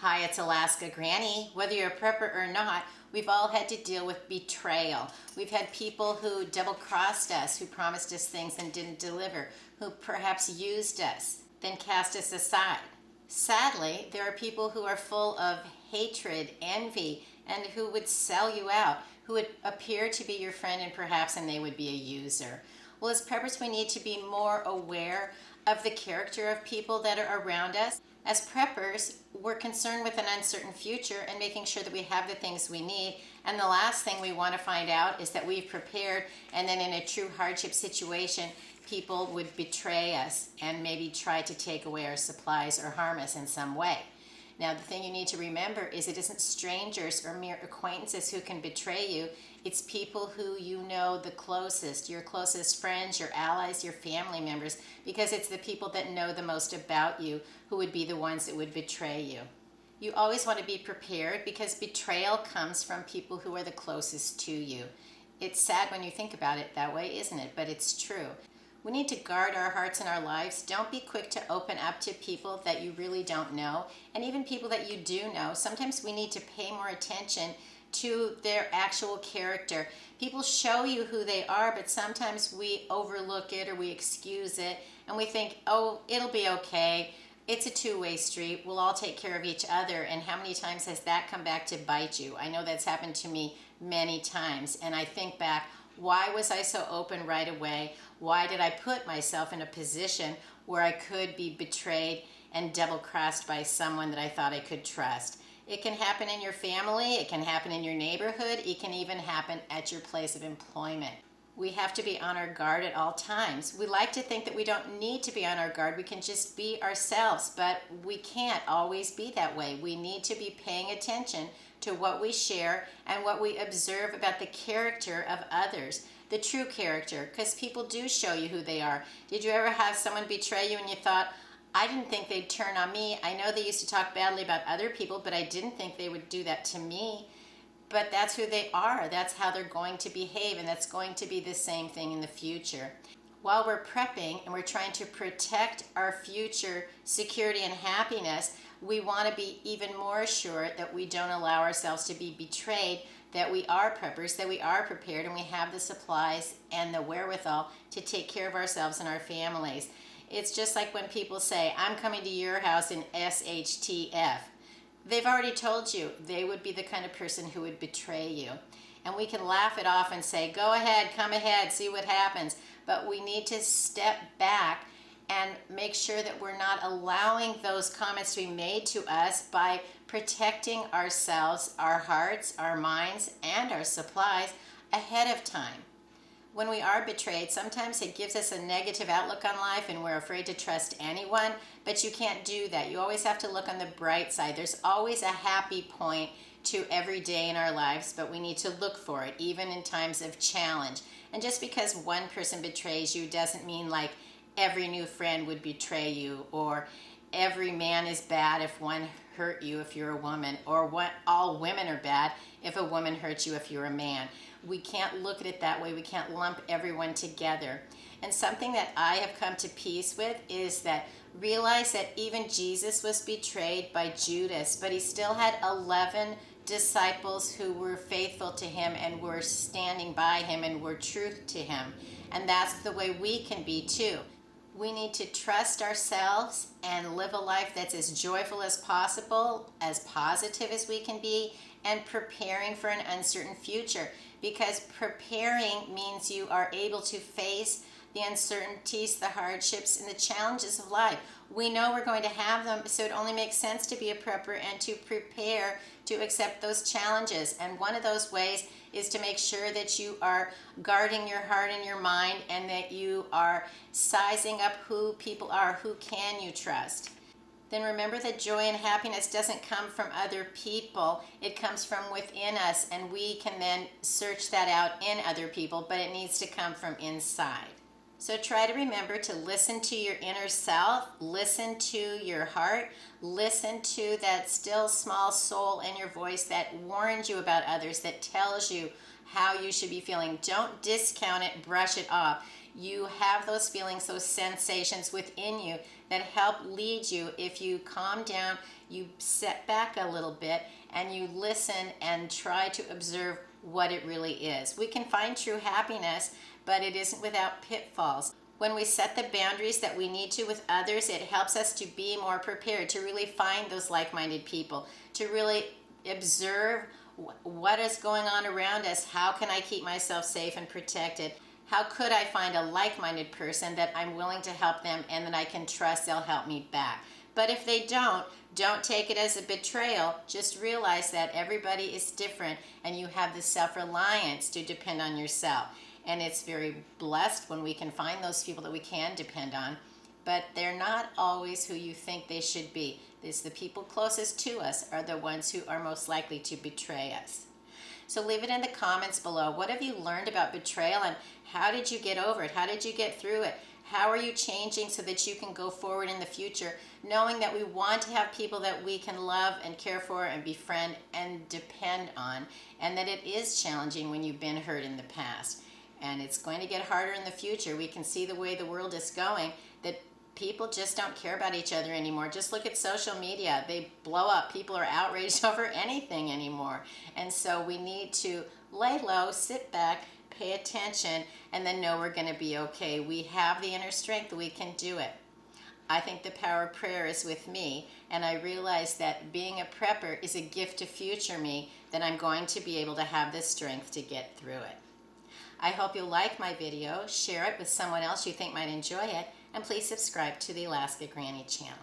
Hi, it's Alaska Granny. Whether you're a prepper or not, we've all had to deal with betrayal. We've had people who double-crossed us, who promised us things and didn't deliver, who perhaps used us, then cast us aside. Sadly, there are people who are full of hatred, envy, and who would sell you out, who would appear to be your friend and they would be a user. Well, as preppers, we need to be more aware of the character of people that are around us. As preppers, we're concerned with an uncertain future and making sure that we have the things we need. And the last thing we want to find out is that we've prepared, and then in a true hardship situation, people would betray us and maybe try to take away our supplies or harm us in some way. Now, the thing you need to remember is it isn't strangers or mere acquaintances who can betray you. It's people who you know the closest, your closest friends, your allies, your family members, because it's the people that know the most about you who would be the ones that would betray you. You always want to be prepared because betrayal comes from people who are the closest to you. It's sad when you think about it that way, isn't it? But it's true. We need to guard our hearts and our lives. Don't be quick to open up to people that you really don't know, and even people that you do know. Sometimes we need to pay more attention to their actual character. People show you who they are, but sometimes we overlook it or we excuse it, and we think, oh, it'll be okay. It's a two-way street. We'll all take care of each other. And how many times has that come back to bite you? I know that's happened to me many times, and I think back, why was I so open right away? Why did I put myself in a position where I could be betrayed and double-crossed by someone that I thought I could trust? It can happen in your family, it can happen in your neighborhood, it can even happen at your place of employment. We have to be on our guard at all times. We like to think that we don't need to be on our guard, we can just be ourselves, but we can't always be that way. We need to be paying attention to what we share and what we observe about the character of others, the true character, because people do show you who they are. Did you ever have someone betray you and you thought, I didn't think they'd turn on me. I know they used to talk badly about other people, but I didn't think they would do that to me. But that's who they are. That's how they're going to behave, and that's going to be the same thing in the future. While we're prepping and we're trying to protect our future security and happiness, we want to be even more assured that we don't allow ourselves to be betrayed, that we are preppers, that we are prepared, and we have the supplies and the wherewithal to take care of ourselves and our families. It's just like when people say, I'm coming to your house in SHTF. They've already told you they would be the kind of person who would betray you. And we can laugh it off and say, go ahead, come ahead, see what happens. But we need to step back and make sure that we're not allowing those comments to be made to us by protecting ourselves, our hearts, our minds, and our supplies ahead of time. When we are betrayed, sometimes it gives us a negative outlook on life and we're afraid to trust anyone, but you can't do that. You always have to look on the bright side. There's always a happy point to every day in our lives, but we need to look for it, even in times of challenge. And just because one person betrays you doesn't mean like every new friend would betray you, or every man is bad if one hurt you if you're a woman, or all women are bad if a woman hurts you if you're a man. We can't look at it that way. We can't lump everyone together. And something that I have come to peace with is that realize that even Jesus was betrayed by Judas, but he still had 11 disciples who were faithful to him and were standing by him and were true to him. And that's the way we can be too. We need to trust ourselves and live a life that's as joyful as possible, as positive as we can be, and preparing for an uncertain future. Because preparing means you are able to face the uncertainties, the hardships, and the challenges of life. We know we're going to have them, so it only makes sense to be a prepper and to prepare to accept those challenges. And one of those ways is to make sure that you are guarding your heart and your mind, and that you are sizing up who people are, who can you trust. Then remember that joy and happiness doesn't come from other people. It comes from within us, and we can then search that out in other people, but it needs to come from inside. So try to remember to listen to your inner self, listen to your heart, listen to that still small soul in your voice that warns you about others, that tells you how you should be feeling. Don't discount it, brush it off. You have those feelings, those sensations within you that help lead you. If you calm down, you set back a little bit and you listen and try to observe what it really is. We can find true happiness, but it isn't without pitfalls. When we set the boundaries that we need to with others, it helps us to be more prepared, to really find those like-minded people, to really observe what is going on around us. How can I keep myself safe and protected? How could I find a like-minded person that I'm willing to help them and that I can trust they'll help me back? But if they don't take it as a betrayal. Just realize that everybody is different and you have the self-reliance to depend on yourself. And it's very blessed when we can find those people that we can depend on, but they're not always who you think they should be. It's the people closest to us are the ones who are most likely to betray us. So leave it in the comments below. What have you learned about betrayal and how did you get over it? How did you get through it? How are you changing so that you can go forward in the future, knowing that we want to have people that we can love and care for and befriend and depend on, and that it is challenging when you've been hurt in the past. And it's going to get harder in the future. We can see the way the world is going, that people just don't care about each other anymore. Just look at social media. They blow up. People are outraged over anything anymore. And so we need to lay low, sit back, pay attention, and then know we're going to be okay. We have the inner strength. We can do it. I think the power of prayer is with me, and I realize that being a prepper is a gift to future me, that I'm going to be able to have the strength to get through it. I hope you'll like my video, share it with someone else you think might enjoy it, and please subscribe to the Alaska Granny channel.